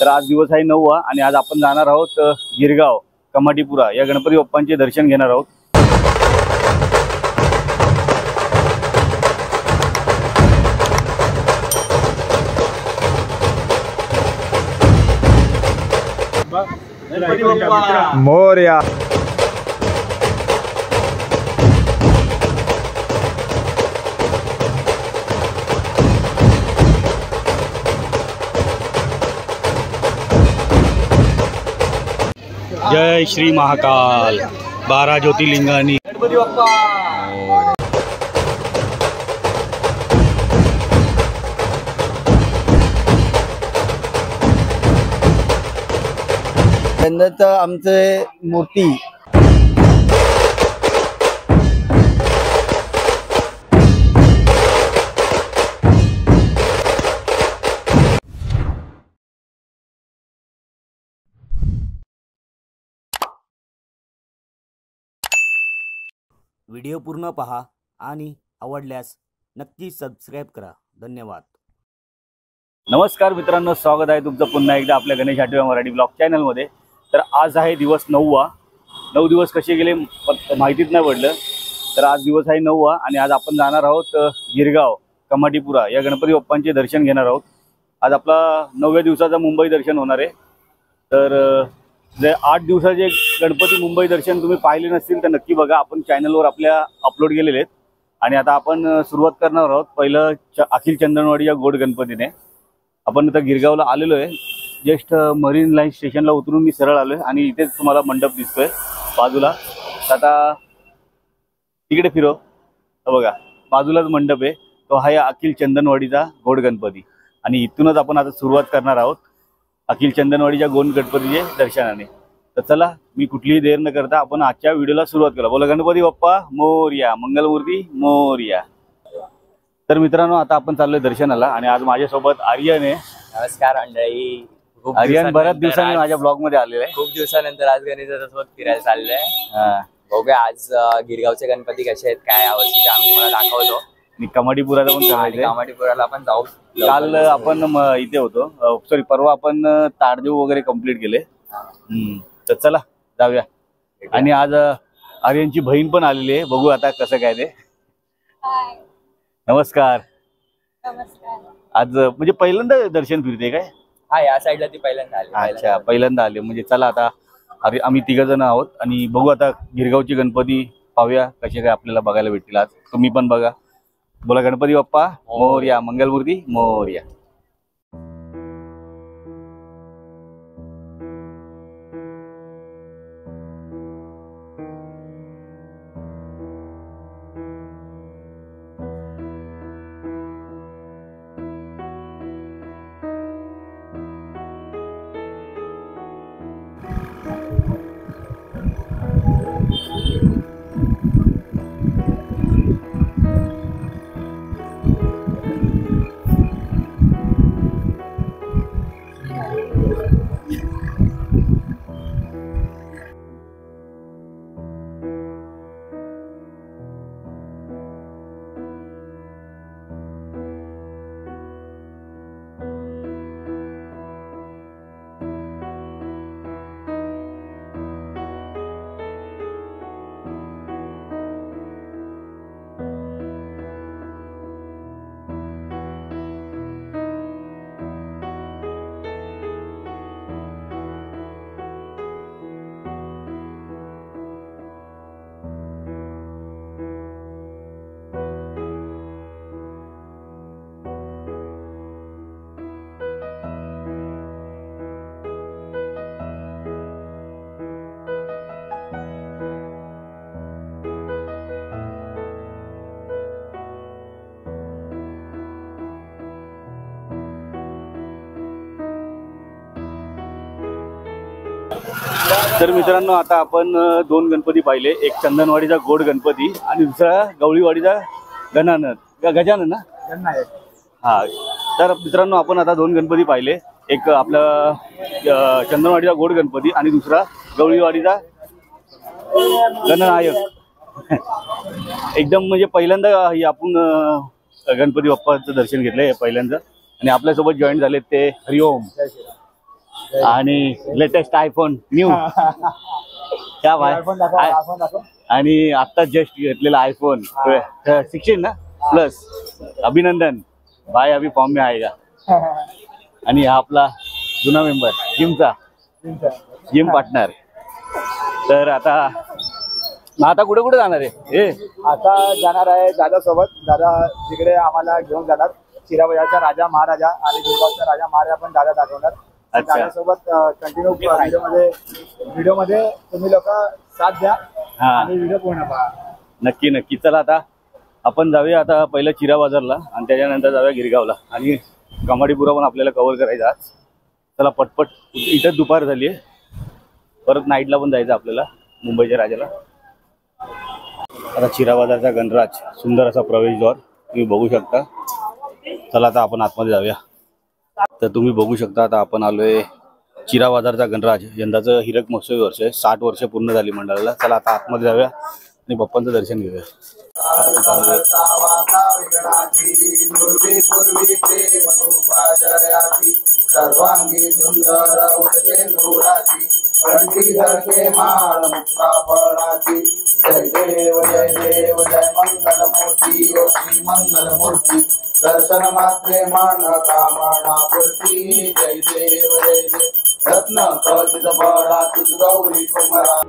तर आज दिवस आहे 9वा आणि आज आपण जाणार आहोत गिरगाव कमाटीपुरा या गणपती बाप्पांचे दर्शन घेणार आहोत। मोरया। जय श्री महाकाल 12 ज्योतिर्लिंगांनी गणपती बाप्पा। यंदाचं आमचे मूर्ती व्हिडिओ पूर्ण पहा आणि आवडल्यास नक्की सबस्क्राइब करा। धन्यवाद। नमस्कार मित्रांनो, स्वागत आहे तुमचं पुन्हा एकदा आपल्या गणेश आठवले मराठी ब्लॉग चॅनलमध्ये। तर आज आहे दिवस 9वा। 9 दिवस कसे गेले माहितीच नाही पडलं। तर आज दिवस आहे 9वा आणि आज आपण जाणार आहोत गिरगाव कमाटीपुरा या गणपती बाप्पांचे दर्शन घेणार आहोत। आज आपला 9व्या दिवसाचा मुंबई दर्शन होणार आहे। तर जे 8 दिवसाचे गणपती मुंबई दर्शन तुम्ही पाहिले नसतील तर नक्की बघा, आपण चॅनलवर आपल्या अपलोड केलेले आहेत। आणि आता आपण सुरुवात करणार आहोत पहिलं अखिल चंदनवाडी या गोड गणपतीने। आपण आता गिरगावला आलेलो आहे। जस्ट मरीन लाईन स्टेशनला उतरून मी सरळ आलोय आणि इथेच तुम्हाला मंडप दिसतोय बाजूला। आता तिकडे फिरो, बघा बाजूलाच मंडप आहे, तो आहे अखिल चंदनवाडीचा गोड गणपती। आणि इथूनच आपण आता सुरुवात करणार आहोत अखिल चंदनवाडीच्या गोड गणपतीचे दर्शनाने। तर चला मी कुठलीही देर न करता आपण आजच्या व्हिडिओला सुरुवात करूया। बोला गणपती बाप्पा मोरया, मंगलमूर्ती मोरया। तर मित्रांनो आता आपण चाललोय दर्शनाला आणि आज माझ्यासोबत आर्यन आहे। नमस्कार मंडळी। आर्यन बऱ्याच दिवसांनी माझ्या ब्लॉग मध्ये आलेला आहे। खूप दिवसानंतर आज गणेशासोबत फिरायला चाललंय। बघूया आज गिरगावचे गणपती कसे आहेत काय यावर्षी आम्ही तुम्हाला दाखवतो। कमाटीपुराला पण करायचंय। कमाटीपुराला पण जाऊ। काल आपण इथे होतो, सॉरी परवा आपण ताडदेव वगैरे कंप्लीट केले। तर चला जाऊया। आणि आज आर्यनची बहीण पण आलेली आहे, बघू आता कसं काय ते। नमस्कार। नमस्कार। आज म्हणजे पहिल्यांदा दर्शन फिरते काय? हा, या साईडला ती पहिल्यांदा आली। अच्छा, पहिल्यांदा आले म्हणजे चला आता आम्ही 3 जण आहोत आणि बघू आता गिरगावची गणपती पाहूया कसे काय आपल्याला बघायला भेटतील आज। तुम्ही पण बघा। बोला गणपती बाप्पा मोरया, मंगलमूर्ती मोरया। तर मित्रांनो आता आपण 2 गणपती पाहिले, एक चंदनवाडीचा गोड गणपती आणि दुसरा गवळीवाडीचा गजानन ना। हा, तर मित्रांनो आपण आता 2 गणपती पाहिले, एक आपला चंदनवाडीचा गोड गणपती आणि दुसरा गवळीवाडीचा गणनायक। एकदम म्हणजे पहिल्यांदा आपण गणपती बाप्पाचं दर्शन घेतलंय पहिल्यांदा आणि आपल्यासोबत जॉईन झाले ते हरिओम। आणि लेटेस्ट आयफोन न्यू क्या भाई आणि आता जस्ट घेतलेला आयफोन 16 ना प्लस अभिनंदन भाई अभी फॉर्म में आएगा. आणि हा आपला जुना मेंबर जिमचा जिम पार्टनर. तर आता कुठे कुठे जाणार आहे? आता जाणार आहे दादा सोबत. दादा जिकडे आम्हाला घेऊन जाणार. चिरा बाजारचा राजा महाराजा आणि गिरगावचा राजा महाराजा पण दादा दाखवणार. अच्छा. दादासोबत कंटिन्यू व्हिडिओ मध्ये तुम्ही लोक साथ द्या आणि व्हिडिओ पूर्ण पहा. नक्की नक्की. चला आता आपण जाऊया आता पहिलं चिरा बाजारला आणि त्याच्यानंतर जाऊया गिरगावला आणि कमाडीपुरा पण आपल्याला कव्हर करायचा आज. चला पटपट. इथं दुपार झाली आहे. परत नाईटला पण जायचं आपल्याला मुंबईच्या राजाला. आता चिरा बाजारचा गणराज सुंदर असा प्रवेशद्वार तुम्ही बघू शकता. चला आता आपण आतमध्ये जाऊया. तर तुम्ही बघू शकता आता आपण आलोय चिरा बाजारचा गणराज. यंदाचं हिरक महोत्सवी वर्ष आहे. 60 वर्ष पूर्ण झाली मंडळाला. चला आता आतमध्ये जाऊया आणि बाप्पांचं दर्शन घेऊया. सर्वांगी सुंदर उचेंदुराची कंठी धरके माळ मुक्ता फळाची. जय देव जय मंगलमूर्ती ओ श्री मंगलमूर्ती. दर्शन मात्रे मान कामना पूर्ती. जय देव रत्न कवचित बळा तुझ गौरी कुमारा.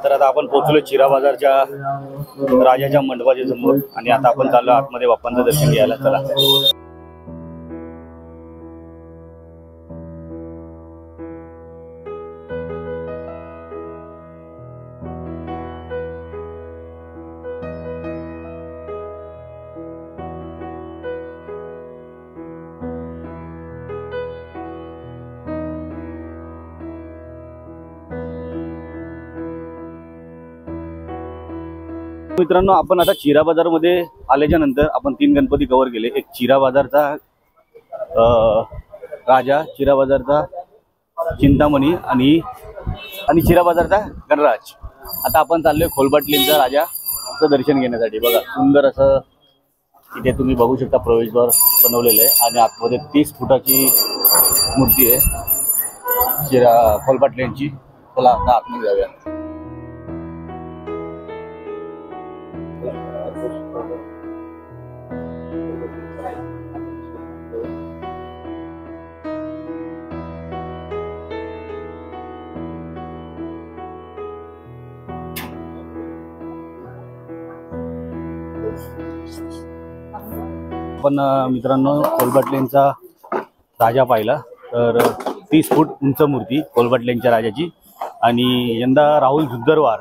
तर आता आपण पोहोचलो चिरा बाजारच्या राजाच्या मंडपाच्या समोर आणि आता आपण चाललो आतमध्ये बाप्पांचं दर्शन घ्यायला. चला. मित्रांनो आपण आता चिरा बाजारमध्ये आल्याच्या नंतर आपण 3 गणपती कव्हर केले. एक चिरा बाजारचा राजा, चिरा बाजारचा चिंतामणी आणि चिरा बाजारचा गणराज. आता आपण चाललोय खोलबाटलींचा राजाचं दर्शन घेण्यासाठी. बघा सुंदर असं इथे तुम्ही बघू शकता प्रवेशद्वार बनवलेलं आहे आणि आतमध्ये 30 फुटाची मूर्ती आहे चिरा खोलबाटलींची. चला आता आतमध्ये जाऊया. आपण मित्रांनो खोलबाटलेंचा राजा पाहिला. तर 30 फूट उंच मूर्ती खोलबाटलेंच्या राजाची आणि यंदा राहुल झुंजरवार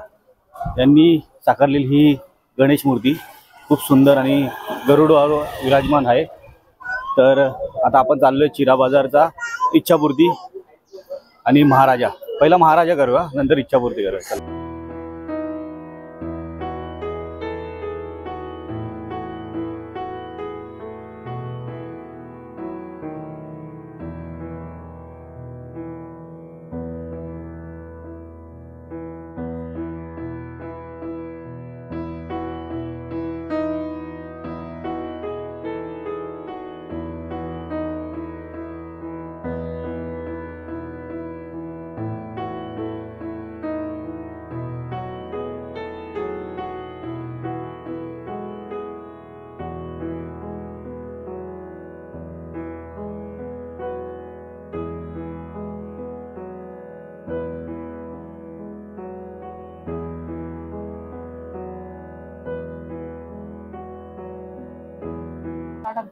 यांनी साकारलेली ही गणेश मूर्ती खूप सुंदर आणि गरुडवर विराजमान आहे. तर आता आपण चाललोय चिरा बाजारचा इच्छापूर्ती आणि महाराजा. पहिला महाराजा करूया नंतर इच्छापूर्ती करूया. चला.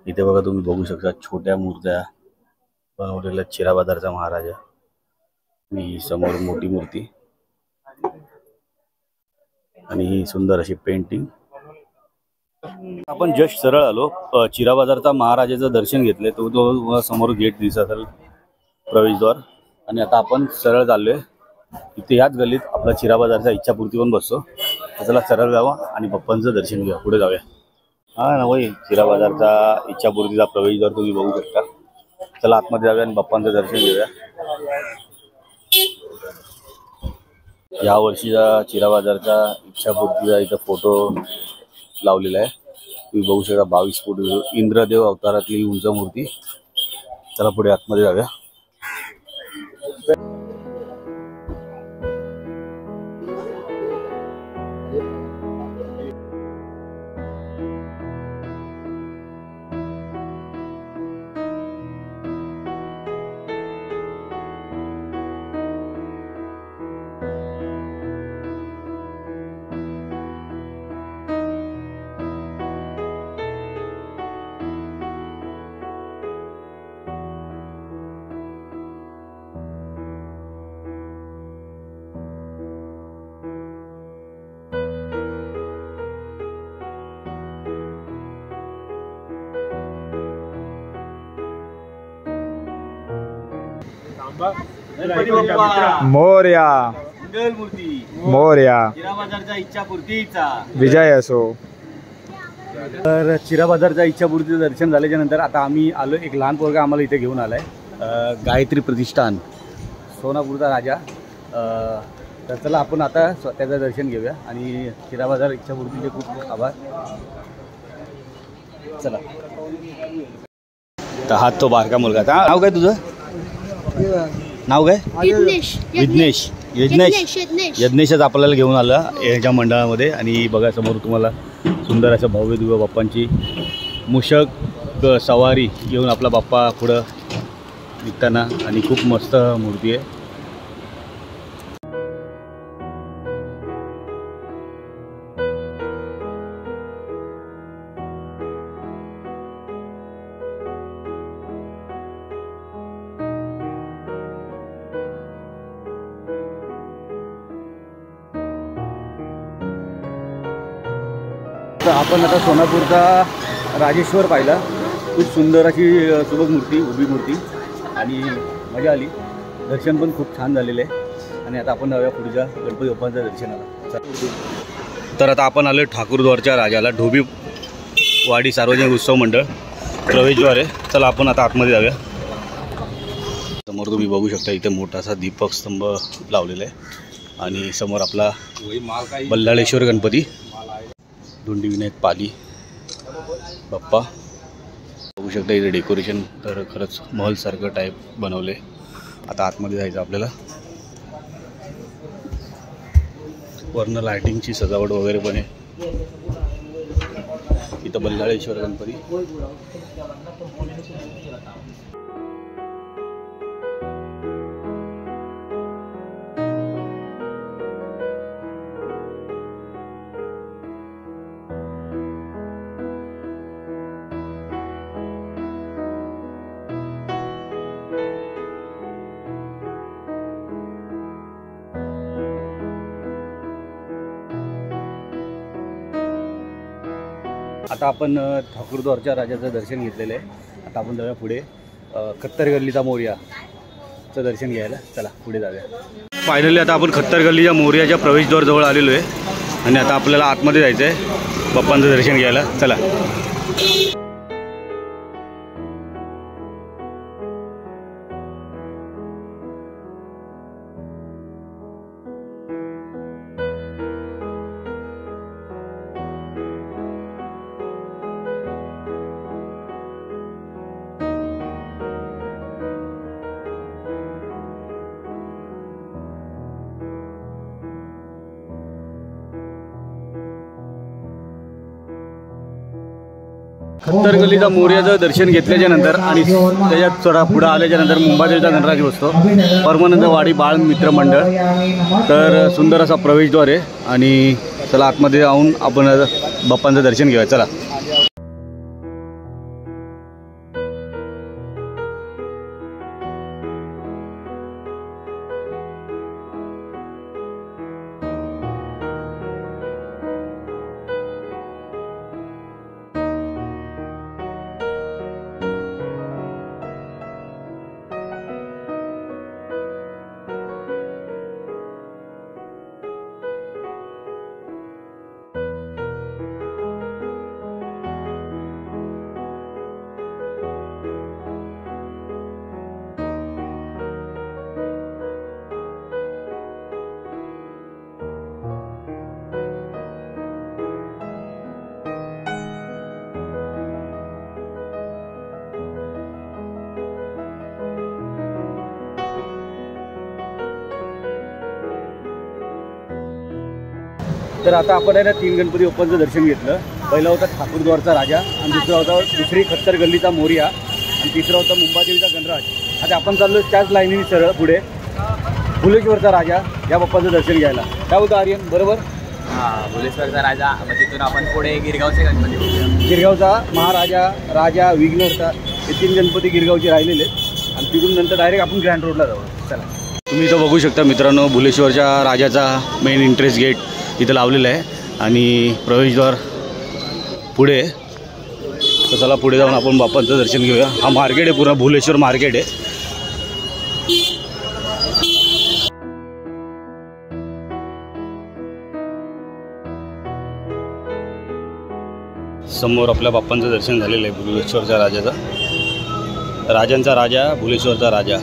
इथे बघा तुम्ही बघू शकता छोट्या मूर्त्या बनवलेल्या चिरा बाजारचा महाराजा. ही समोर मोठी मूर्ती आणि ही सुंदर अशी पेंटिंग. आपण जस्ट सरळ आलो चिरा बाजारचा महाराजाचं दर्शन घेतले. तो समोर गेट दिसत असेल प्रवेशद्वार. आणि आता आपण सरळ चाललोय इथे याच गल्लीत आपला चिरा बाजारचा इच्छापूर्ती पण बसतो. तर चला सरळ जावं आणि बाप्पांचं दर्शन घेऊया. पुढे जाऊया. हा ना भाई, चिरा बाजारचा इच्छापूर्तीचा प्रवेशद्वार तुम्ही बघू शकता. चला आतमध्ये जाऊया आणि बाप्पांचं दर्शन घेऊया. या वर्षीचा चिरा बाजारचा इच्छापूर्तीचा इथं फोटो लावलेला आहे. तुम्ही बघू शकता 22 फूट इंद्रदेव अवतारातली उंच मूर्ती. चला पुढे आतमध्ये जाऊया. मोरया मंगलमूर्ती मोरया चिरा बाजारचा इच्छापूर्तीचा विजय असो. तर चिरा बाजारच्या इच्छापूर्तीचं दर्शन झाल्याच्या नंतर आता आम्ही आलो. एक लहान पोरगा आम्हाला इथे घेऊन आलाय. गायत्री प्रतिष्ठान सोनापूरचा राजा. तर चला आपण आता त्याचं दर्शन घेऊया. आणि चिरा बाजार इच्छापूर्तीचे खूप खूप आभार. चला. तर हा तो बारका मुलगा. नाव काय तुझं? नाव काय? विघ्नेश. यज्ञेशच आपल्याला घेऊन आला याच्या मंडळामध्ये. आणि बघा समोर तुम्हाला सुंदर असं भव्य दिव्य बाप्पांची मूषक सवारी घेऊन आपला बाप्पा पुढं निघताना. आणि खूप मस्त मूर्ती आहे. तर आपण आता सोनापूरचा राजेश्वर पाहिला. खूप सुंदर अशी सुबक मूर्ती, उभी मूर्ती. आणि मजा आली. दर्शन पण खूप छान झालेलं आहे. आणि आता आपण जाऊया पुढच्या गणपती बाप्पांच्या दर्शनाला. तर आता आपण आलो ठाकूरद्वारच्या राजाला. ढोबी वाडी सार्वजनिक उत्सव मंडळ प्रवेशद्वार आहे. चला आपण आता आतमध्ये जाऊया. समोर तुम्ही बघू शकता इथे मोठासा दीपक स्तंभ लावलेला आहे. आणि समोर आपला बल्लाळेश्वर गणपती, धोंडी विनायक पाली बाप्पा बघू शकता. इथे डेकोरेशन तर खरंच महलसारखं टाईप बनवले. आता आतमध्ये जायचं आपल्याला. वरनं लायटिंगची सजावट वगैरे पण आहे. इथं बल्लाळेश्वर गणपती. आता आपण ठाकूरद्वारच्या राजाचं दर्शन घेतलेलं आहे. आता आपण जाऊया पुढे खत्तर गल्लीचा मोरयाचं दर्शन घ्यायला. चला पुढे जाऊया. फायनली आता आपण खत्तर गल्लीच्या मोरयाच्या प्रवेशद्वारजवळ आलेलो आहे. आणि आता आपल्याला आतमध्ये जायचं आहे बाप्पांचं दर्शन घ्यायला. चला. खत्तर गल्लीचा मोरयाचं दर्शन घेतल्याच्या नंतर आणि त्याच्यात थोडा पुढं आल्याच्या नंतर मुंबादेवीचा गणराज बसतो. परमानंद वाडी बाळ मित्र मंडळ. तर सुंदर असा प्रवेशद्वार आहे. आणि चला आतमध्ये जाऊन आपण बाप्पांचं दर्शन घेऊया. चला. तर आता आपण आहे ना 3 गणपती बाप्पांचं दर्शन घेतलं. पहिला होता ठाकूरद्वारचा राजा आणि दुसरा होता दुसरी खत्तर गल्लीचा मोरया आणि तिसरा होता मुंबादेवीचा गणराज. आता आपण चाललो त्याच लाईनीने सरळ पुढे भुलेश्वरचा राजा या बाप्पाचं दर्शन घ्यायला. काय होतं आर्यन बरोबर? हां, भुलेश्वरचा राजा. मग तिथून आपण पुढे गिरगावचे गणपती बघूया. गिरगावचा महाराजा, राजा, विघ्नहर्ता हे 3 गणपती गिरगावचे राहिलेले आणि तिथून नंतर डायरेक्ट आपण ग्रँड रोडला जाऊ. चला, तुम्ही इथं बघू शकता मित्रांनो, भुलेश्वरच्या राजाचा मेन एंट्रेन्स गेट इथं लावलेलं आहे आणि प्रवेशद्वार पुढे. तर चला पुढे जाऊन आपण बाप्पांचं दर्शन घेऊया. हा मार्केट आहे, पूर्ण भुलेश्वर मार्केट आहे. समोर आपल्या बाप्पांचं दर्शन झालेलं आहे भुलेश्वरच्या राजाचा. राजांचा राजा, भुलेश्वरचा राजा.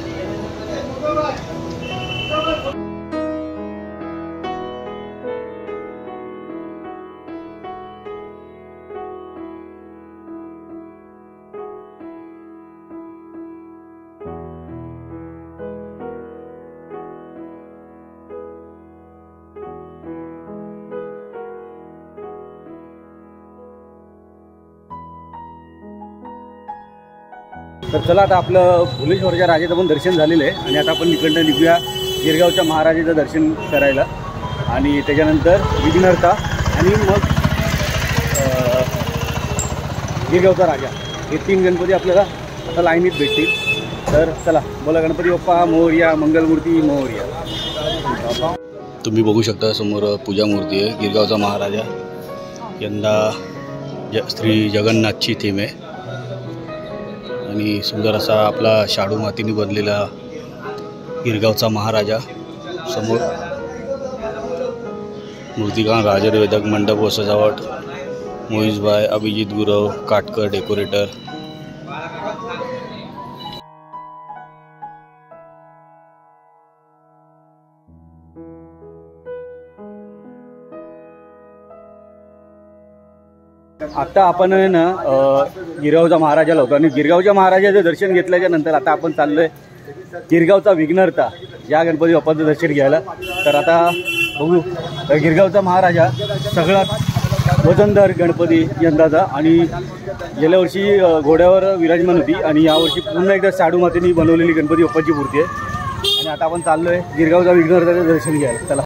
तर चला आता आपलं भुलेश्वरच्या राजाचं पण दर्शन झालेलं आहे आणि आता आपण इकडनं निघूया गिरगावच्या महाराजाचं दर्शन करायला आणि त्याच्यानंतर विघ्नहर्ता आणि मग गिरगावचा राजा हे 3 गणपती आपल्याला आता लाईनीत भेटतील. तर चला, बोला गणपती बाप्पा मोरया, मंगलमूर्ती मोरया. तुम्ही बघू शकता समोर पूजा मूर्ती आहे. गिरगावचा महाराजा, यंदा श्री जगन्नाथची थीम आहे आणि सुंदर असा आपला शाडू मातीने बनलेला गिरगावचा महाराजा. समोर मूर्तिकार, राजवेदक, मंडप व सजावट, मोहिजभाई, अभिजित गुरव, काटकर डेकोरेटर. आता आपण आहे ना गिरगावचा महाराजाला होतो आणि गिरगावच्या महाराजाचं दर्शन घेतल्याच्या नंतर आता आपण चाललोय गिरगावचा विघ्नहर्ता या गणपती बाप्पाचं दर्शन घ्यायला. तर आता बघू, तर गिरगावचा महाराजा सगळ्यात वजनदार गणपती यंदाचा आणि गेल्या वर्षी घोड्यावर विराजमान होती आणि यावर्षी पुन्हा एकदा शाडू मातीने बनवलेली गणपती बाप्पाची मूर्ती आहे आणि आता आपण चाललोय गिरगावचा विघ्नहर्ताचं दर्शन घ्यायला. चला.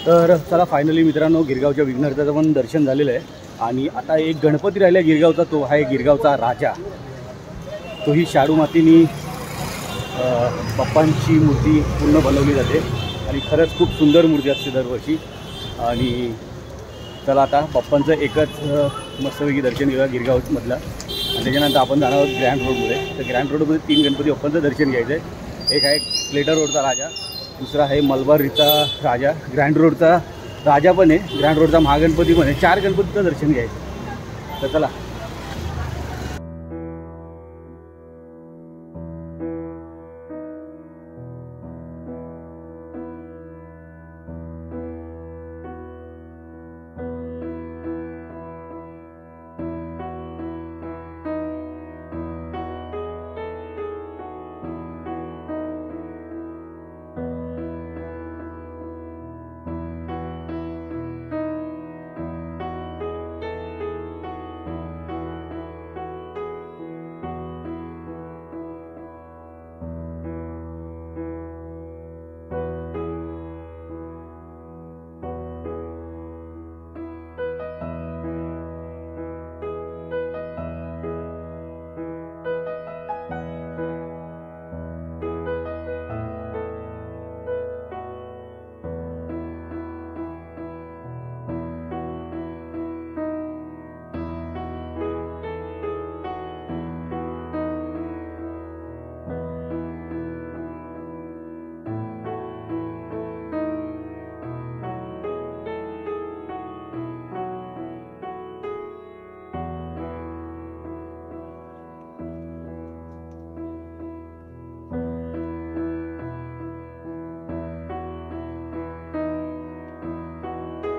तर चला, फायनली मित्रांनो गिरगावच्या विघ्नहर्त्याचं पण दर्शन झालेलं आहे आणि आता एक गणपती राहिला गिरगावचा, तो आहे गिरगावचा राजा. तोही शाडू मातीने बाप्पांची मूर्ती पूर्ण बनवली जाते आणि खरंच खूप सुंदर मूर्ती असते दरवर्षी. आणि चला आता बाप्पांचं एकच मस्तपैकी दर्शन घेऊया गिरगावमधलं आणि त्याच्यानंतर आपण जाणार आहोत ग्रँड रोडमध्ये. तर ग्रँड रोडमध्ये 3 गणपती बाप्पांचं दर्शन घ्यायचं आहे. एक आहे प्लेटर रोडचा राजा, दुसरा आहे मलबारीचा राजा, ग्रँड रोडचा राजा पण आहे, ग्रँड रोडचा महागणपती पण आहे. 4 गणपतीचं दर्शन घ्यायचं. तर चला.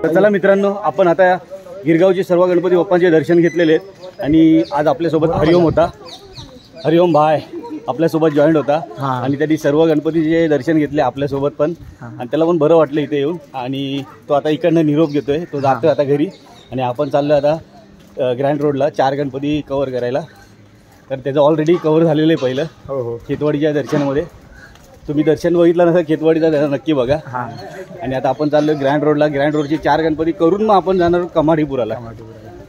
तर चला मित्रांनो, आपण आता गिरगावचे सर्व गणपती बाप्पांचे दर्शन घेतलेले आहेत आणि आज आपल्यासोबत हरिओम होता. हरिओम भाई आपल्यासोबत जॉईंट होता आणि त्यांनी सर्व गणपतीचे दर्शन घेतले आपल्यासोबत पण आणि त्याला पण बरं वाटलं इथे येऊन आणि तो आता इकडनं निरोप घेतोय. तो जातोय आता घरी आणि आपण चाललो आता ग्रँड रोडला 4 गणपती कव्हर करायला. तर त्याचं ऑलरेडी कव्हर झालेलं आहे पहिलं. हो खेतवाडीच्या दर्शनामध्ये. तुम्ही दर्शन बघितलं नसेल खेतवाडीचा त्याला नक्की बघा. आणि आता आपण चाललो ग्रँड रोडला. ग्रँड रोडचे 4 गणपती करून मग आपण जाणार कमाडीपुराला.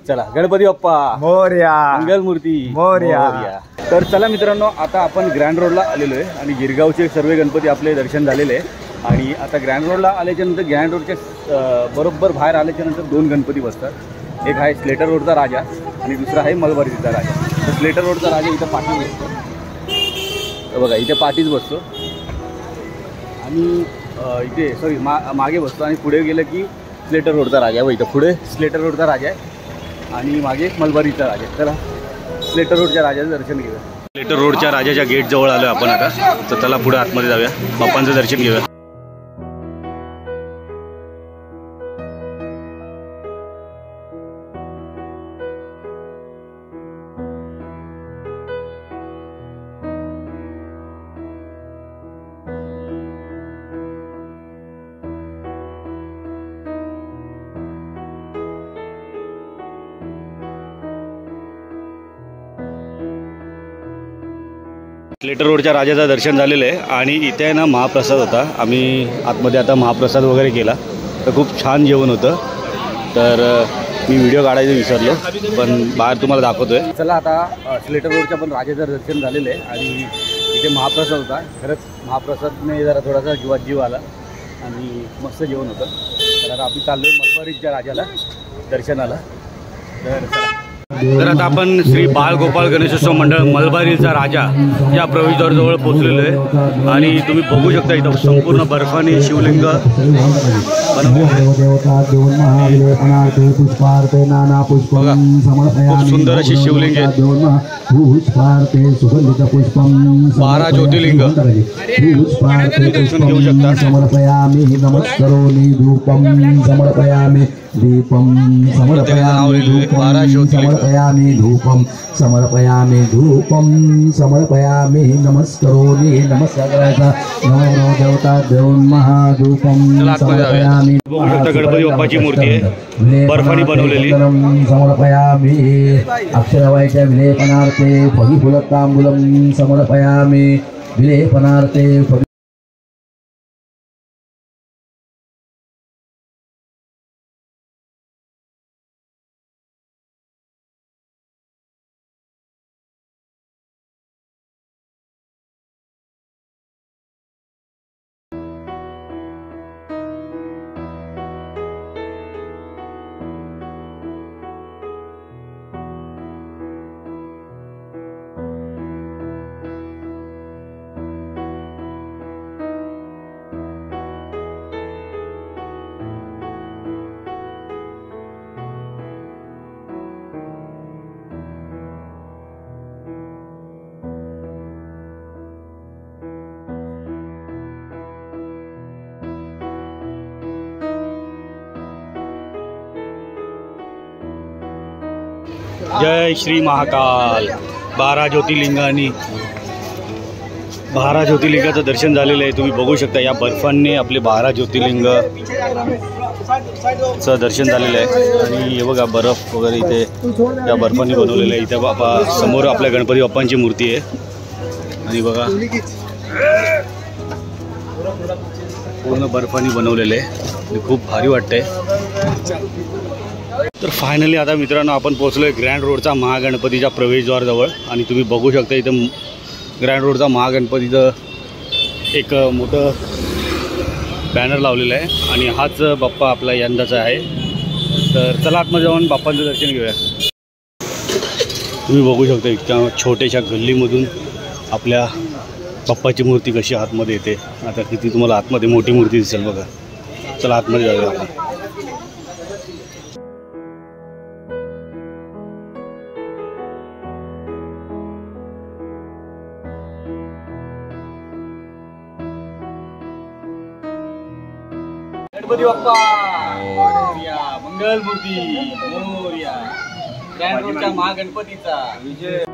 चला गणपती बाप्पा मोरया, मंगलमूर्ती मोरया. तर चला मित्रांनो, आता आपण ग्रँड रोडला आलेलो आहे आणि गिरगावचे सर्व गणपती आपले दर्शन झालेले आहे आणि आता ग्रँड रोडला आल्याच्यानंतर ग्रँड रोडच्या बरोबर बाहेर आल्याच्यानंतर 2 गणपती बसतात. एक आहे स्लेटर रोडचा राजा आणि दुसरा आहे मलबारीचा राजा. तर स्लेटर रोडचा राजा इथं पाठी बसतो बघा, इथे पाठीच बसतो आणि इथे सॉरी मागे बसतो आणि पुढे गेलं की स्लेटर रोडचा राजा. व इथं पुढे स्लेटर रोडचा राजा आहे आणि मागे मलबारीचा राजा. चला स्लेटर रोडच्या राजाचं दर्शन घेऊया. स्लेटर रोडच्या राजाच्या गेट जवळ आलो आपण आता. तर चला पुढे आतमध्ये जाऊया, बाप्पांचं दर्शन घेऊया. स्लेटर रोडच्या राजाचं दर्शन झालेलं आहे आणि इथे ना महाप्रसाद होता. आम्ही आतमध्ये आता महाप्रसाद वगैरे केला. तर खूप छान जेवण होतं. तर मी व्हिडिओ काढायचं विसरलो पण बाहेर तुम्हाला दाखवतो आहे. चला आता स्लेटर रोडच्या पण राजाचं दर्शन झालेलं आहे आणि इथे महाप्रसाद होता. खरंच महाप्रसादने जरा थोडासा जीव आला आणि मस्त जेवण होतं. तर आता आम्ही चाललो आहे मलबारीच्या राजाला दर्शनाला. तर आता आपण श्री बाळगोपाळ गणेशोत्सव मंडळ मलबारीचा राजा या प्रवेशद्वाराजवळ पोहोचलेलो आहे आणि तुम्ही बघू शकता इथं संपूर्ण बर्फाने शिवलिंग खूप सुंदर अशी शिवलिंग आहेत. 12 ज्योतिर्लिंग घेऊ शकता. दीपम समर्पयामि धूपम समर्पयामि धूपम समर्पयामि नमस्करोमि नमस्काराचा नमो देवता देवं महाधूपम समर्पयामि. गणपती बाप्पाची मूर्ती आहे बर्फाने बनवलेली. समर्पयामि अक्षरवायच्या विलेपनार्थे फलिफुलतांबूलं समर्पयामि विलेपनार्थे. जय श्री महाकाल. 12 ज्योतिर्लिंगाचं दर्शन झालेलं आहे. तुम्ही बघू शकता या बर्फांनी आपले 12 ज्योतिर्लिंगचं दर्शन झालेलं आहे आणि हे बघा बर्फ वगैरे इथे या बर्फांनी बनवलेलं आहे. इथे बाबा समोर आपल्या गणपती बाप्पांची मूर्ती आहे आणि बघा पूर्ण बर्फांनी बनवलेलं आहे आणि खूप भारी वाटतंय. तर फायनली आता मित्रांनो आपण पोहोचलो आहे ग्रँड रोडचा महागणपतीच्या प्रवेशद्वाराजवळ आणि तुम्ही बघू शकता इथं ग्रँड रोडचा महागणपतीचं एक मोठं बॅनर लावलेलं आहे आणि हाच बाप्पा आपला यंदाचा आहे. तर चला आतमध्ये जाऊन बाप्पांचं दर्शन घेऊया. तुम्ही बघू शकता इतक्या छोट्याशा गल्लीमधून आपल्या बाप्पाची मूर्ती कशी आतमध्ये येते. आता किती तुम्हाला आतमध्ये मोठी मूर्ती दिसेल बघा. चला आतमध्ये जाऊया आपण. गणपती बाप्पा मोरया. मंगलमूर्ती मोरया. ग्रँड रोडच्या महागणपतीचा विजय.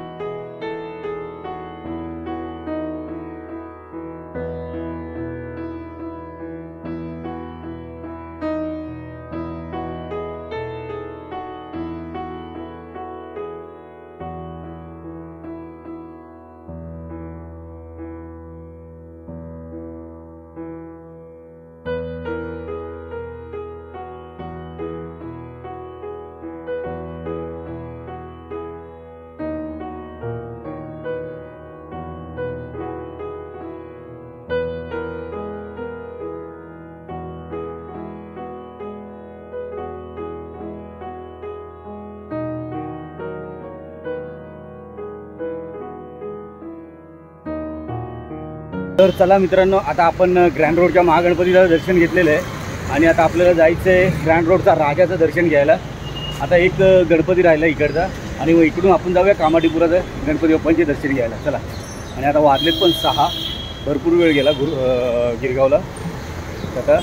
तर चला मित्रांनो, आता आपण ग्रँड रोडच्या महागणपतीला दर्शन घेतलेलं आहे आणि आता आपल्याला जायचं आहे ग्रँड रोडचा राजाचं दर्शन घ्यायला. आता एक गणपती राहिला इकडचा आणि मग इकडून आपण जाऊया कामाडीपुराचं गणपती बाप्पांचे दर्शन घ्यायला. चला. आणि आता वाजलेत पण 6, भरपूर वेळ गेला गिरगावला. आता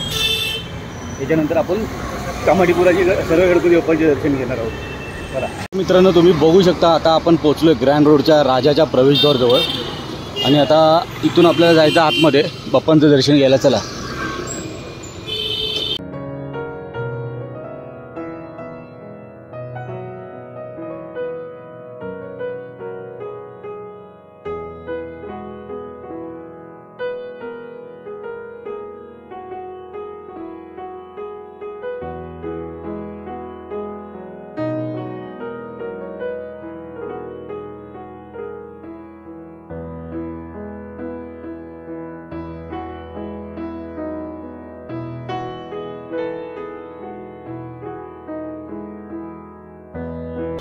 त्याच्यानंतर आपण कामाडीपुराची सर्व गणपती बाप्पांचे दर्शन घेणार आहोत. चला मित्रांनो, तुम्ही बघू शकता आता आपण पोचलो आहे ग्रँड रोडच्या राजाच्या प्रवेशद्वारजवळ आणि आता इथून आपल्याला जायचं आतमध्ये बाप्पांचं दर्शन घ्यायला. चला.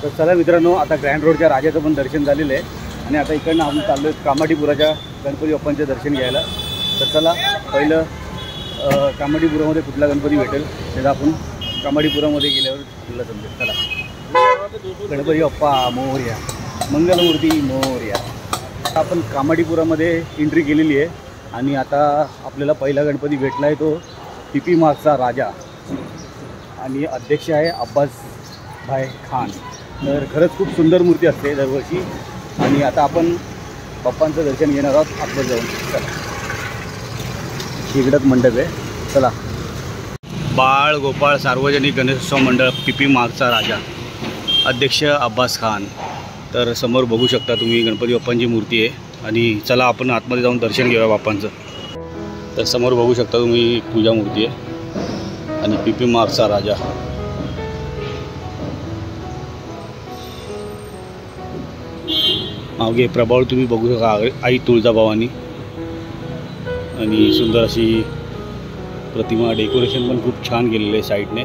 तर चला मित्रांनो, आता ग्रँड रोडच्या राजाचं पण दर्शन झालेलं आहे आणि आता इकडनं आपण चाललो आहे कामाडीपुराच्या गणपती बाप्पांचं दर्शन घ्यायला. तर चला, पहिलं कामाडीपुरामध्ये कुठला गणपती भेटेल त्याचा आपण कामाडीपुरामध्ये गेल्यावर आपल्याला समजेल. चला. गणपती बाप्पा मोरया. मंगलमूर्ती मोरया. आपण कामाडीपुरामध्ये एंट्री केलेली आहे आणि आता आपल्याला पहिला गणपती भेटला आहे तो टीपी मार्गचा राजा आणि अध्यक्ष आहे अब्बास भाई खान. तर खरंच खूप सुंदर मूर्ती असते दरवर्षी आणि आता आपण बाप्पांचं दर्शन घेणार आहोत आतमध्ये जाऊन. चला. इकडंच मंडप आहे. चला. बाळ गोपाळ सार्वजनिक गणेशोत्सव मंडळ टीपी मार्गचा राजा अध्यक्ष अब्बास खान. तर समोर बघू शकता तुम्ही गणपती बाप्पांची मूर्ती आहे आणि चला आपण आतमध्ये जाऊन दर्शन घेऊया बाप्पांचं. तर समोर बघू शकता तुम्ही पूजा मूर्ती आहे आणि टीपी मार्गचा राजा. मागे प्रभाव तुम्ही बघू शकता आई तुळजाभवानी आणि सुंदर अशी प्रतिमा. डेकोरेशन पण खूप छान केलेलं आहे साईडने.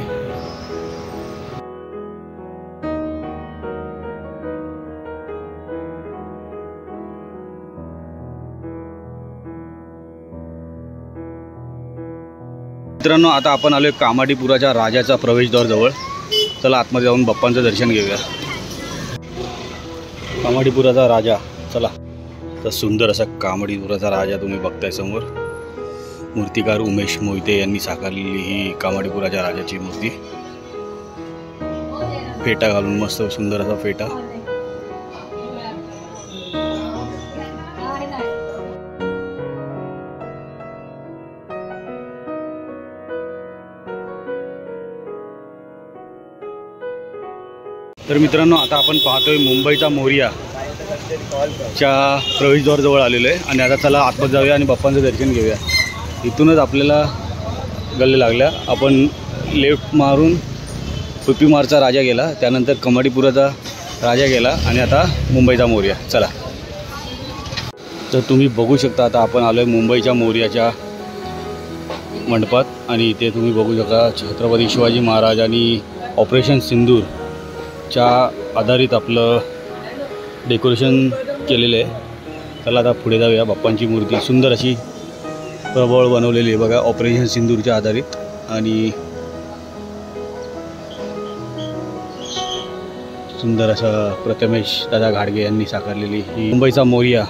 मित्रांनो, आता आपण आलोय कामाडीपुराच्या राजाचा प्रवेशद्वारजवळ. चला आतमध्ये जाऊन बाप्पांचं दर्शन घेऊया. कामाडीपुराचा राजा. चला. तर सुंदर असा कामाडीपुराचा राजा तुम्ही बघताय समोर. मूर्तिकार उमेश मोहिते यांनी साकारलेली ही कामाडीपुराच्या राजाची मूर्ती. फेटा घालून मस्त सुंदर असा फेटा. तर मित्रांनो, आता आपण पाहतोय मुंबईचा मोरया च्या प्रवेशद्वारजवळ आलेलो आहे आणि आता चला आतमध्ये जाऊया आणि बाप्पांचं दर्शन घेऊया. इथूनच आपल्याला गल्ले लागल्या. आपण लेफ्ट मारून टीपी मार्गचा राजा गेला, त्यानंतर कामाडीपुराचा राजा गेला आणि आता मुंबईचा मोरया. चला. तर तुम्ही बघू शकता आता आपण आलो आहे मुंबईच्या मोरयाच्या मंडपात आणि इथे तुम्ही बघू शकता छत्रपती शिवाजी महाराज आणि ऑपरेशन सिंदूरच्या आधारित आपलं डेकोरेशन केलेलं आहे. चला आता पुढे जाऊया. बाप्पांची मूर्ती सुंदर अशी प्रबळ बनवलेली आहे बघा, ऑपरेशन सिंदूरच्या आधारित. आणि सुंदर असा प्रथमेश दादा घाडगे यांनी साकारलेली ही मुंबईचा मोरया.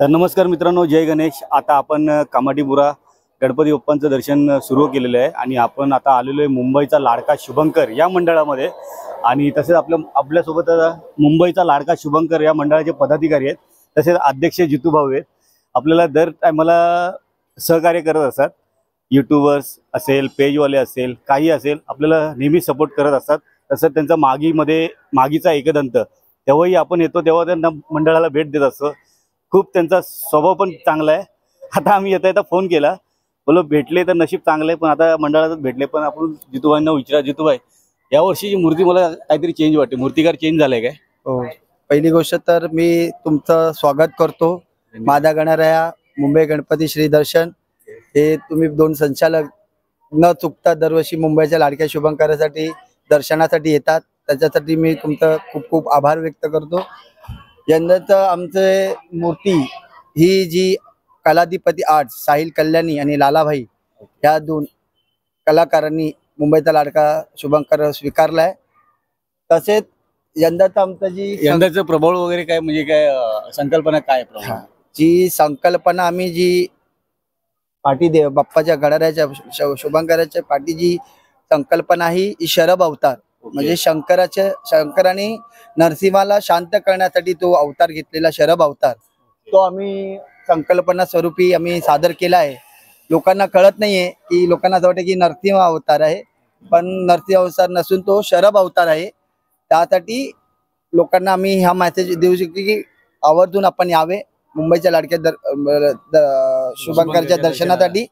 तर नमस्कार मित्रांनो, जय गणेश. आता आपण कामाठीपुरा गणपती बाप्पांचं दर्शन सुरू केलेलं आहे आणि आपण आता आलेलो आहे मुंबईचा लाडका शुभंकर या मंडळामध्ये. आणि तसेच आपल्यासोबत मुंबईचा लाडका शुभंकर या मंडळाचे पदाधिकारी आहेत, तसेच अध्यक्ष जितू भाऊ आहेत. आपल्याला दर टायमाला सहकार्य करत असतात. यूट्यूबर्स असेल, पेजवाले असेल, काही असेल, आपल्याला नेहमी सपोर्ट करत असतात. तसंच त्यांचा मागीचा एकदंत तेव्हाही आपण येतो तेव्हा त्यांना मंडळाला भेट देत असतो. खूप त्यांचा स्वभाव पण चांगला आहे. आता आम्ही येता फोन केला, बोलो भेटले तर नशीब चांगलं आहे, पण आता मंडळातच भेटले. पण आपण जितूबाईंना विचारा, जितूबाई यावर्षीची मूर्ती मला काहीतरी चेंज वाटते, मूर्तिकार चेंज झालाय काय? हो, पहिली गोष्ट तर मी तुमचं स्वागत करतो. माझा गणराया मुंबई गणपती श्री दर्शन हे तुम्ही 2 संचालक न चुकता दरवर्षी मुंबईच्या लाडक्या शुभंकरासाठी दर्शनासाठी येतात, त्याच्यासाठी मी तुमचं खूप खूप आभार व्यक्त करतो. यंदाचं आमचे मूर्ती ही जी कलाधिपती आर्ट्स साहिल कल्याणी आणि लालाभाई या 2 कलाकारांनी मुंबईचा लाडका शुभंकर स्वीकारलाय. तसेच यंदाचं आमचं यंदाचं प्रभाव वगैरे काय, म्हणजे काय संकल्पना काय प्रभाव? जी संकल्पना आम्ही जी पाठी दे बाप्पाच्या गणरायाच्या शुभंकराच्या पाठी जी संकल्पना ही शरभ अवतार, म्हणजे शंकराने नरसिंहाला शांत करण्यासाठी तो अवतार घेतलेला शरभ अवतार, तो आम्ही संकल्पना स्वरूपी आम्ही सादर केला आहे. लोकांना कळत नाहीये की लोकांना असं वाटतं की नरसिंह अवतार आहे, पण नरसिंह अवतार नसून तो शरभ अवतार आहे. त्यासाठी लोकांना आम्ही हा मेसेज देऊ शकतो की आवर्जून आपण यावे मुंबईच्या लाडक्या शुभंकरच्या दर्शनासाठी.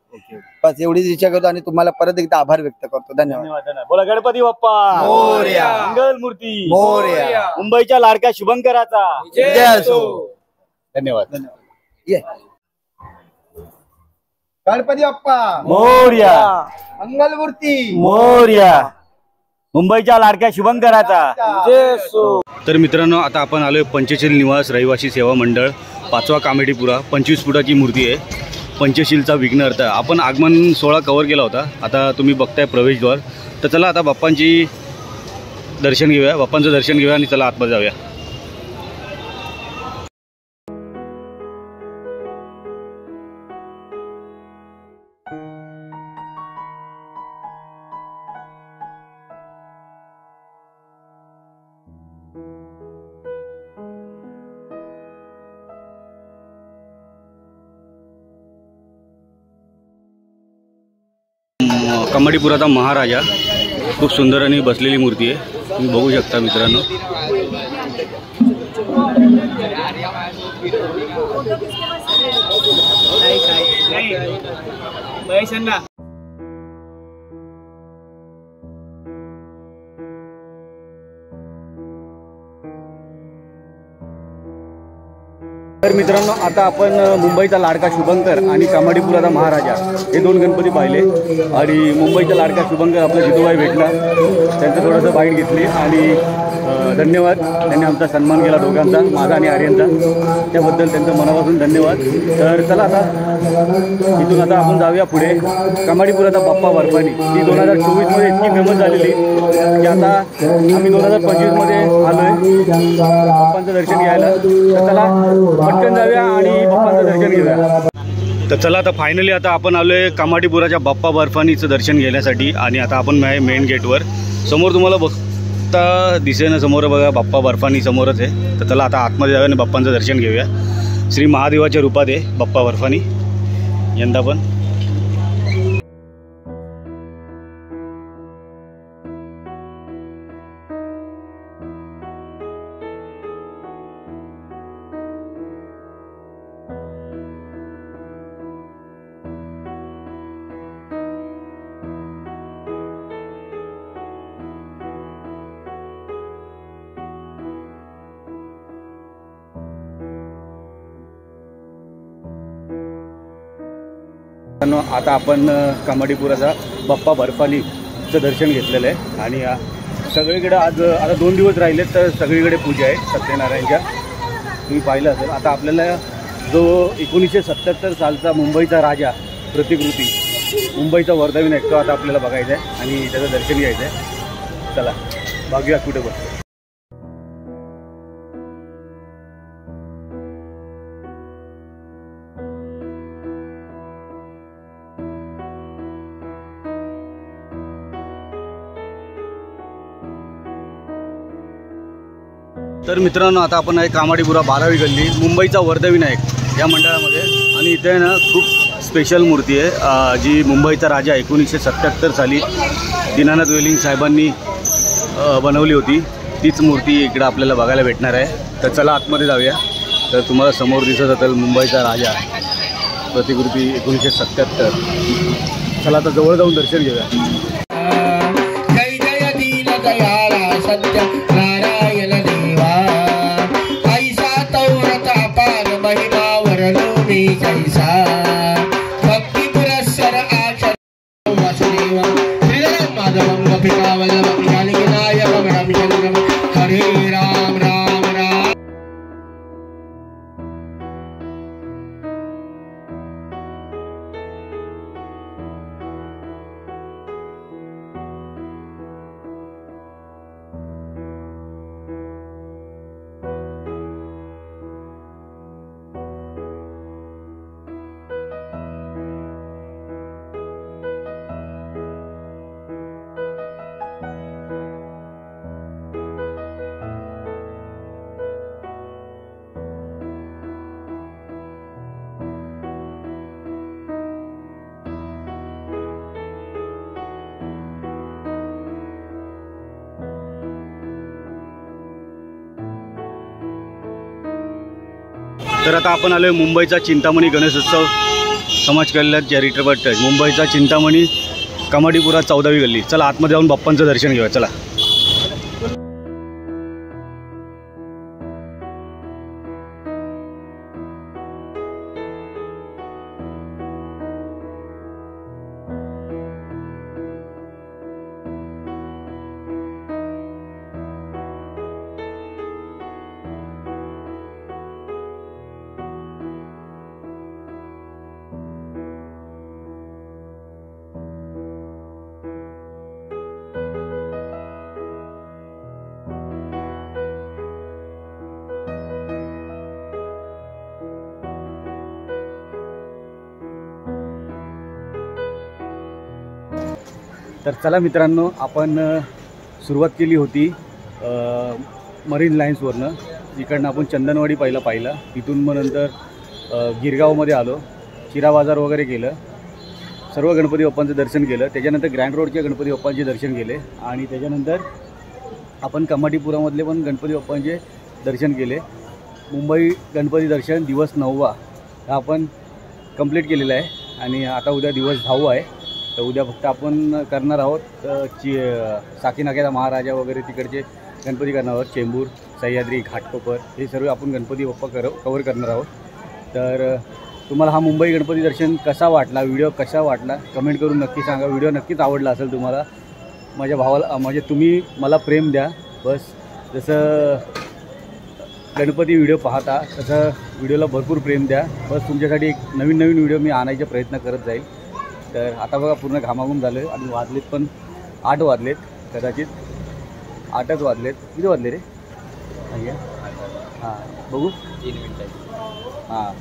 बस एवढीच इच्छा करतो आणि तुम्हाला परत एकदा आभार व्यक्त करतो. धन्यवाद. बोला गणपती बाप्पा मोरया. मंगल मूर्ती मोरया. मुंबईच्या लाडक्या शुभंकराचा जय असो. धन्यवाद. ये गणपती बाप्पा मोरया. मंगलमूर्ती मोरया. मुंबईच्या लाडक्या शुभंकराचा जय असो. तर मित्रांनो, आता आपण आलोय पंचशील निवास रहिवासी सेवा मंडळ 5वा कामेटीपुरा. 25 फुटाची मूर्ती आहे. पंचशीलचा विघ्नहर्ता. आपण आगमन सोहळा कव्हर केला होता, आता तुम्ही बघताय प्रवेशद्वार. तर चला आता बाप्पांचं दर्शन घेऊया आणि चला आतमध्ये जाऊया. कामाठीपुराचा महाराजा खूप सुंदर आणि बसलेली मूर्ती आहे, तुम्ही बघू शकता मित्रांनो. तर मित्रांनो, आता आपण मुंबईचा लाडका शुभंकर आणि कामाठीपुराचा महाराजा हे 2 गणपती पाहिले. आणि मुंबईचा लाडका शुभंकर आपला जितूबाई भेटला, त्यांचं थोडंसं बाईट घेतली आणि धन्यवाद. त्यांनी आमचा सन्मान केला दोघांचा, माझा आणि आर्यनचा, त्याबद्दल त्यांचं मनापासून धन्यवाद. तर चला आता इथून आता आपण जाऊया पुढे. कामाठीपुराचा बाप्पा बर्फानी ही 2024मध्ये इतकी फेमस झालेली की आता आम्ही 2025मध्ये आलो आहे बाप्पांचं दर्शन घ्यायला. तर चला पटकन जाऊया आणि बाप्पांचं दर्शन घेऊया. तर चला आता फायनली आता आपण आलो आहे कामाठीपुराच्या बाप्पा बर्फानीचं दर्शन घेण्यासाठी. आणि आता आपण मेन गेटवर समोर तुम्हाला बघता दिसेना, समोर बघा बाप्पा बर्फानी समोरच आहे. तर चला आता आतमध्ये जाऊया आणि बाप्पांचं दर्शन घेऊया. श्री महादेवाच्या रूपात आहे बाप्पा बर्फानी यंदा पण. आता आपण कामाठीपुराचा बाप्पा बर्फानीचं दर्शन घेतलेलं आहे. आणि सगळीकडे आज आता 2 दिवस राहिलेत, तर सगळीकडे पूजा आहे सत्यनारायणच्या, तुम्ही पाहिलं असेल. आता आपल्याला जो 1977 सालचा मुंबईचा राजा प्रतिकृती, मुंबईचा वर्धाविनायक, तो आता आपल्याला बघायचा आहे आणि त्याचं दर्शन घ्यायचं आहे. चला बघूया कुठे बसतो. तर मित्रांनो आता आपण आहे कामाडीपुरा 12वी गल्ली मुंबईचा वर्धविनायक या मंडळामध्ये आणि इथे ना खूप स्पेशल मूर्ती आहे जी मुंबईचा राजा 1977 साली दीनानाथ वेलिंग साहेबांनी बनवली होती. तीच मूर्ती इकडे आपल्याला बघायला भेटणार आहे. तर चला आतमध्ये जाऊया. तर तुम्हाला समोर दिसत असेल मुंबईचा राजा प्रतिकृती 1977. चला आता जवळ जाऊन दर्शन घेऊया. जय जय दीन दयाला सत्य नारायण देवा ऐसा तौरत अपार महिमा वरलो मी जैसा भक्ती पुरस्सर आचर वासुदेव श्रीराम माधवं गोपिका वल्लभं ज्ञानविनायकं रमणं हरे राम राम राम. तर आता आपण आलोय मुंबईचा चिंतामणी गणेशोत्सव समाज कल्याण चॅरिटेबल ट्रस्ट मुंबईचा चिंतामणी कामाडीपुरा 14वी गल्ली. चला आतमध्ये जाऊन बाप्पांचं दर्शन घेऊया. चला. तर चला मित्रांनो आपण सुरुवात केली होती मरीन लाईन्सवरनं. इकडनं आपण चंदनवाडी पाहिला. तिथून मग नंतर गिरगावमध्ये आलो. चिरा बाजार वगैरे केलं. सर्व गणपती बाप्पांचं दर्शन केलं. त्याच्यानंतर ग्रँड रोडचे गणपती बाप्पांचे दर्शन केले आणि त्याच्यानंतर आपण कामाडीपुरामधले पण गणपती बाप्पांचे दर्शन केले. मुंबई गणपती दर्शन दिवस 9वा हा आपण कंप्लीट केलेला आहे आणि आता उद्या दिवस 10वा आहे. तर उद्या फक्त आपण करणार आहोत साकीनाक्याचा महाराजा वगैरे तिकडचे गणपती करणार आहोत. चेंबूर, सह्याद्री, घाटकोपर हे सर्व आपण गणपती बाप्पा कवर करणार आहोत. तर तुम्हाला हा मुंबई गणपती दर्शन कसा वाटला, व्हिडिओ कसा वाटला कमेंट करून नक्की सांगा. व्हिडिओ नक्कीच आवडला असेल तुम्हाला. माझ्या भावाला म्हणजे तुम्ही मला प्रेम द्या बस. जसं गणपती व्हिडिओ पाहता तसं व्हिडिओला भरपूर प्रेम द्या बस. तुमच्यासाठी एक नवीन व्हिडिओ मी आणायचा प्रयत्न करत जाईल. तर आता बघा पूर्ण घामाघूम झालं आणि वाजलेत पण 8 वाजलेत. कदाचित 8च वाजलेत. किती वाजले रे? हां बघू 3 मिनिटं. हां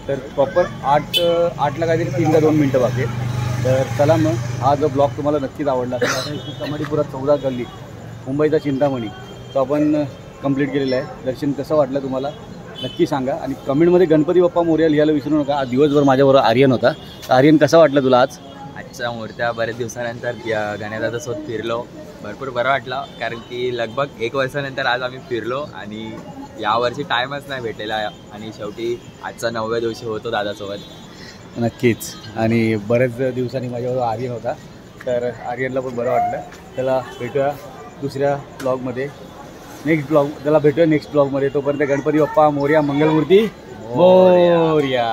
तर प्रॉपर 8ला काहीतरी 3 का 2 मिनटं बाकी आहेत. तर चला मग हा जो ब्लॉग तुम्हाला नक्कीच आवडला असेल. आता इथे कामाडीपुरा 14 गल्ली मुंबईचा चिंतामणी तो आपण कंप्लीट केलेला आहे. दर्शन कसं वाटलं तुम्हाला नक्की सांगा आणि कमेंटमध्ये गणपती बाप्पा मोरया लिहायला विसरू नका. आज दिवसभर माझ्याबरोबर आर्यन होता. आर्यन कसं वाटलं तुला आज? आजच्या मूर्त्या बऱ्याच दिवसानंतर गणेशदादासोबत फिरलो. भरपूर बरं वाटलं कारण की लगभग 1 वर्षानंतर आज आम्ही फिरलो आणि यावर्षी टाईमच नाही भेटलेला आणि शेवटी आजचा 9व्या दिवशी होतो दादासोबत. नक्कीच. आणि बऱ्याच दिवसांनी माझ्याबरोबर आर्यन होता. तर आर्यनला पण बरं वाटलं. त्याला भेटूया दुसऱ्या ब्लॉगमध्ये. नेक्स्ट ब्लॉगमध्ये. तोपर्यंत गणपती बाप्पा मोरया, मंगलमूर्ती मोरया.